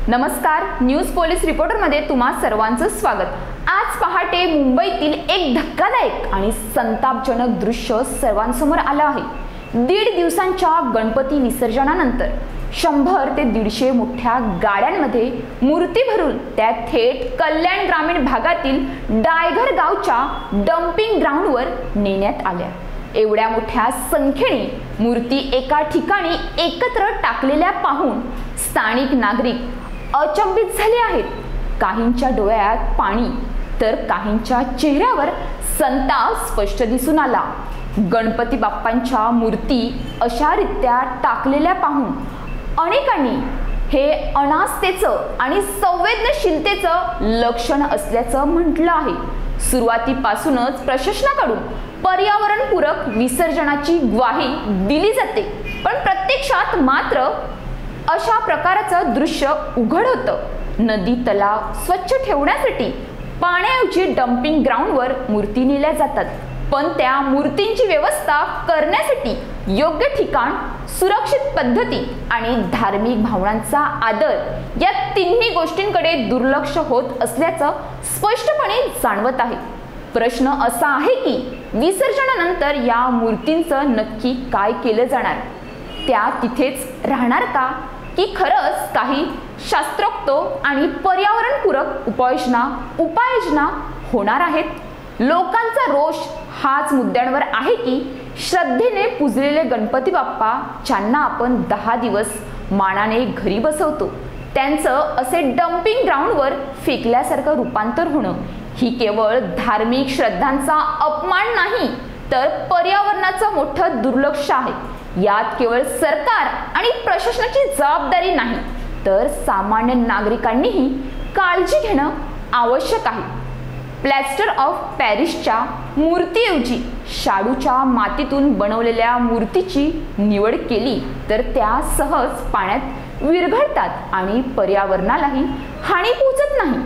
नमस्कार, news police रिपोर्टरमध्ये तुम्हा सर्वांचं स्वागत। आज पहाटे मुंबईतील एक धक्कादायक आणि संतापजनक दृश्य सर्वांसमोर आलं आहे। 1.5 दिवसांच्या गणपती विसर्जनानंतर 100 ते 150 मोठ्या गाड्यांमध्ये मूर्ती भरून त्या थेट कल्याण ग्रामीण भागातील डायघर गावच्या डम्पिंग ग्राउंडवर नेण्यात आल्या। एवढ्या मोठ्या संख्येने मूर्ती एका ठिकाणी एकत्र टाकलेल्या पाहून स्थानिक नागरिक अचंबित झाले आहेत। काहींच्या डोळ्यात पाणी तर काहींच्या चेहऱ्यावर संताप स्पष्ट दिसून आला। गणपती बाप्पांच्या मूर्ती अशा रीत्या टाकलेल्या पाहून अनेकांनी हे अनास्थेचं आणि संवेदनशीलतेचं लक्षण असल्याचं म्हटलं आहे। सुरुवातीपासूनच प्रशासनाकडून पर्यावरणपूरक विसर्जनाची ग्वाही दिली जाते, पण प्रत्यक्षात मात्र अशा प्रकारचं दृश्य उघड होतं। नदी तलाव स्वच्छ ठेवण्यासाठी पाण्याऐवजी डम्पिंग ग्राउंडवर मूर्ती नेल्या जातात, पण त्या मूर्तींची व्यवस्था करण्यासाठी योग्य ठिकाण, सुरक्षित पद्धती आणि धार्मिक भावनांचा आदर या तिन्ही गोष्टींकडे दुर्लक्ष होत असल्याचं स्पष्टपणे जाणवत आहे। प्रश्न असा आहे की विसर्जनानंतर या मूर्तींचं नक्की काय केलं जाणार? त्या तिथेच राहणार का, की खरंच काही शास्त्रोक्त आणि पर्यावरणपूरक उपाययोजना होणार आहेत? लोकांचा रोष हाच मुद्द्यांवर आहे की श्रद्धेने पूजलेले गणपती बाप्पा ज्यांना आपण 10 दिवस मानाने घरी बसवतो, त्यांचं असे डम्पिंग ग्राउंडवर फेकल्यासारखं रूपांतर होणं ही केवळ धार्मिक श्रद्धांचा अपमान नाही, तर पर्यावरणाचं मोठं दुर्लक्ष आहे। यात केवळ सरकार आणि प्रशासनाची जबाबदारी नाही, तर सामान्य नागरिकांनीही काळजी घेणं आवश्यक आहे। प्लॅस्टर ऑफ पॅरिसच्या मूर्तीऐवजी शाडूच्या मातीतून बनवलेल्या मूर्तीची निवड केली तर त्या सहज पाण्यात विरघळतात आणि पर्यावरणालाही हानी पोहोचत नाही।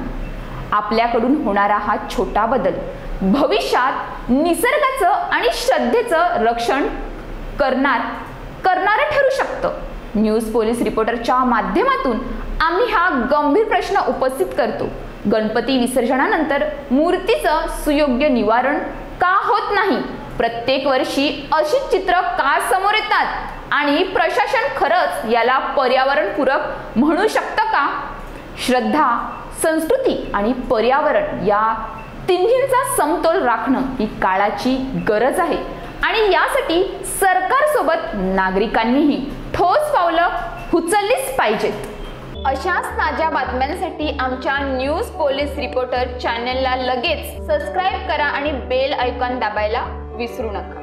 आपल्याकडून होणारा हा छोटा बदल भविष्यात निसर्गाचं आणि श्रद्धेचं रक्षण करणारं ठरू शकतं। न्यूज पोलीस रिपोर्टरच्या माध्यमातून आम्ही हा गंभीर प्रश्न उपस्थित करतो। गणपती विसर्जनानंतर मूर्तीचं सुयोग्य निवारण का होत नाही? प्रत्येक वर्षी अशी चित्र का समोर येतात आणि प्रशासन खरंच याला पर्यावरणपूरक म्हणू शकतं का? श्रद्धा, संस्कृती आणि पर्यावरण या तिन्हींचा समतोल राखणं ही काळाची गरज आहे आणि यासाठी सरकारसोबत नागरिकांनीही ठोस पावलं उचललीच पाहिजेत। अशाच ताज्या बातम्यांसाठी आमच्या न्यूज पोलीस रिपोर्टर चॅनलला लगेच सबस्क्राईब करा आणि बेल आयकॉन दाबायला विसरू नका।